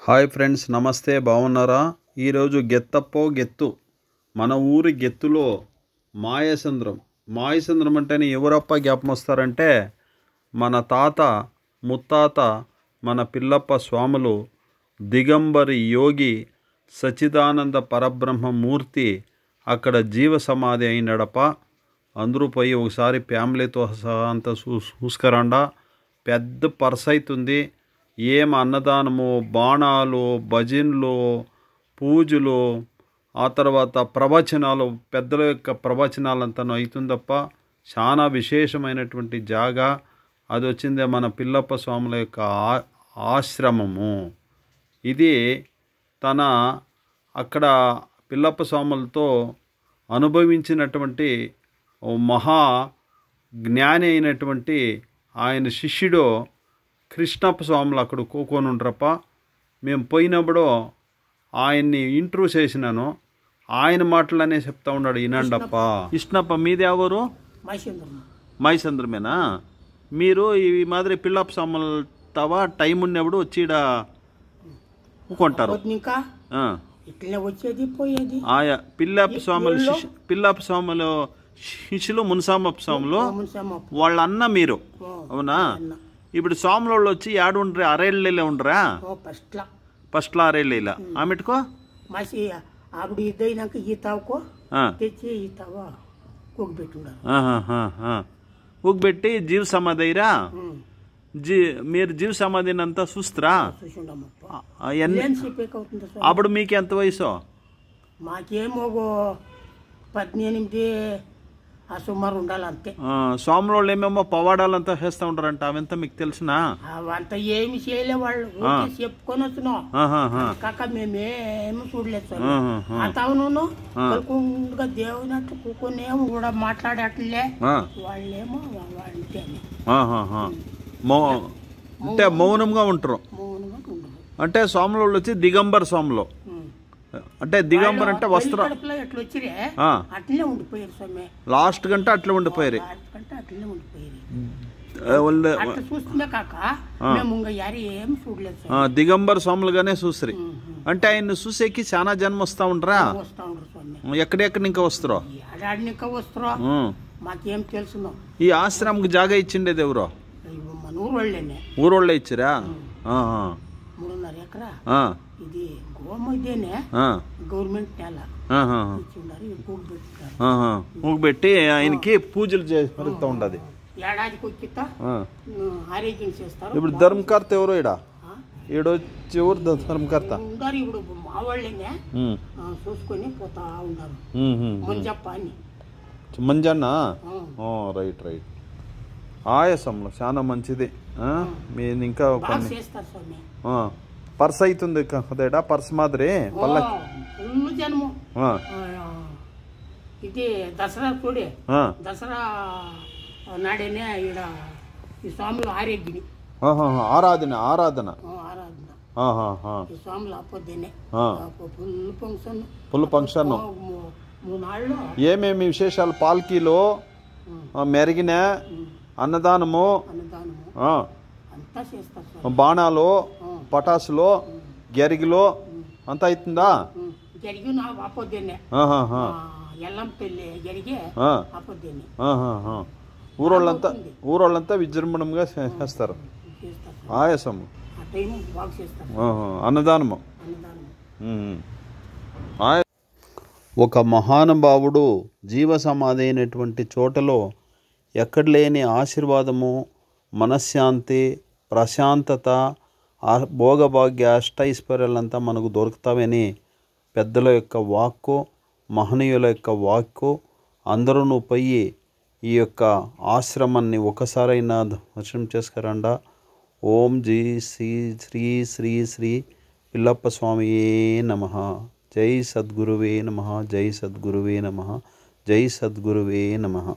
Hi friends, నమస్తే. బాగున్నారా? ఈరోజు గెత్తప్పో గెత్తు, మన ఊరి గెత్తులో మాయసంద్రం అంటేనే ఎవరప్ప జ్ఞాపకం వస్తారంటే మన తాత ముత్తాత మన పిల్లప్ప స్వాములు దిగంబరి యోగి సచ్చిదానంద పరబ్రహ్మమూర్తి అక్కడ జీవ సమాధి అయినాడప్ప. అందరూ పోయి ఒకసారి ఫ్యామిలీతో సహా అంతా చూసుకరండా. పెద్ద పర్స్ అవుతుంది. ఏం అన్నదానము, బాణాలు, భజనలు, పూజలు, ఆ తర్వాత ప్రవచనాలు, పెద్దల యొక్క ప్రవచనాలంతా అవుతుందప్ప. చాలా విశేషమైనటువంటి జాగా అది వచ్చిందే మన పిల్లప్ప స్వాముల యొక్క ఆశ్రమము. ఇది తన అక్కడ పిల్లప్ప స్వాములతో అనుభవించినటువంటి మహా జ్ఞాని అయినటువంటి ఆయన శిష్యుడు కృష్ణప్ప స్వాములు అక్కడ కూకొని ఉంటారప్ప. మేము పోయినప్పుడు ఆయన్ని ఇంటర్వ్యూ చేసినాను. ఆయన మాటలనే చెప్తా ఉన్నాడు, వినండప్ప. కృష్ణప్ప మీది ఎవరు? మైసంద్రమేనా? మీరు ఈ మాదిరి పిల్లప్ప స్వాములు తవా టైం ఉన్నప్పుడు వచ్చి కొంటారు. ఆయా పిల్లప్ప స్వాములు శిష్యులు మున్సామప్ప స్వాములు వాళ్ళ అన్న మీరు, అవునా? ఇప్పుడు స్వాములు వచ్చి ఏడు ఉండ్రి అరేళ్ళే ఉండరా? ఫస్ట్లో అరేళ్ళ ఆమెటుకో ఊగబెట్టి జీవ సమాధిరా. మీరు జీవ సమాధిని అంతా చూస్తారా? అప్పుడు మీకు ఎంత వయసు? మాకేమో 18 సుమారు ఉండాలి అంతే. స్వాములు ఏమేమో పవాడాలంతా చేస్తూ ఉంటారంట, అవంతా మీకు తెలిసినా? అవంతా ఏమి చేయలే, వాళ్ళు చెప్పుకొని వచ్చినాం కాక మేమేమి చూడలేదు సార్. అతను కలుకుండా దేవుని అట్లా కూకునే కూడా మాట్లాడట్లే వాళ్ళేమో అంటే మౌనంగా ఉంటారు. అంటే స్వాములు వచ్చి దిగంబర స్వాములు అంటే దిగంబర్ అంటే వస్త్రం లాస్ట్ గంట అట్లా ఉండిపోయారు. దిగంబర్ స్వాములుగానే చూస్తారు. అంటే ఆయన చూసేకి చాలా జన్మ వస్తా ఉంటారా? ఎక్కడెక్కడ ఇంకా వస్తారో మాకేం తెలుసు. ఈ ఆశ్రమంకి జాగా ఇచ్చిండేది ఎవరో? ఊరోళ్ళే ఇచ్చారా? 3.5 ఎకరా ఇది గోమదేనే గవర్నమెంట్ నెల ఊగబెట్టి ఆయనకి పూజలు జరుగుతూ ఉండదు. ఏడాదికి వచ్చి ఆరోగ్యం చేస్తారు. ఇప్పుడు ధర్మకర్త ఎవరో ఈడొచ్చి ఎవరు ధర్మకర్త? ఉన్నారు ఇప్పుడు మా వాళ్ళనే చూసుకొని పోతా ఉన్నారు. మంజప్ప అని. Manjanna, right right. ఆయాసంలో చాలా మంచిది. మీరు ఇంకా చేస్తారు స్వామి. పర్స్ అవుతుంది కదేడా, పర్స్ మాదిరి పల్లకి జన్మ. ఇది దసరా చూడే, దసరా నాడేనే ఈడ ఈ స్వాములు ఆరోగ్యని ఆరాధన ఆరాధన ఈ స్వాములు అప్పొద్దేనే ఫుల్ ఫంక్షన్. 3 నాళ్ళు ఏమేమి విశేషాలు? పాల్కీలో మెరిగిన అన్నదానము, అంతా చేస్తారు. బాణాలు, పటాసులో, గెరిగిలో అంతా అవుతుందా? ఊరోళ్ళంతా విజృంభణంగా చేస్తారు. ఆయాసము, అన్నదానము. ఒక మహానుభావుడు జీవ సమాధి అయినటువంటి చోటలో ఎక్కడ లేని ఆశీర్వాదము, మనశ్శాంతి, ప్రశాంతత, భోగభాగ్య అష్టైశ్వర్యాలంతా మనకు దొరుకుతావని పెద్దల యొక్క వాక్కు, మహనీయుల యొక్క వాక్కు. అందరూ పోయి ఈ యొక్క ఆశ్రమాన్ని ఒకసారైనా దర్శనం చేసుకురండా. ఓం శ్రీ శ్రీ శ్రీ శ్రీ పిల్లప్ప స్వామియే నమః. జై సద్గురువే నమః. జై సద్గురువే నమః. జై సద్గురువే నమః.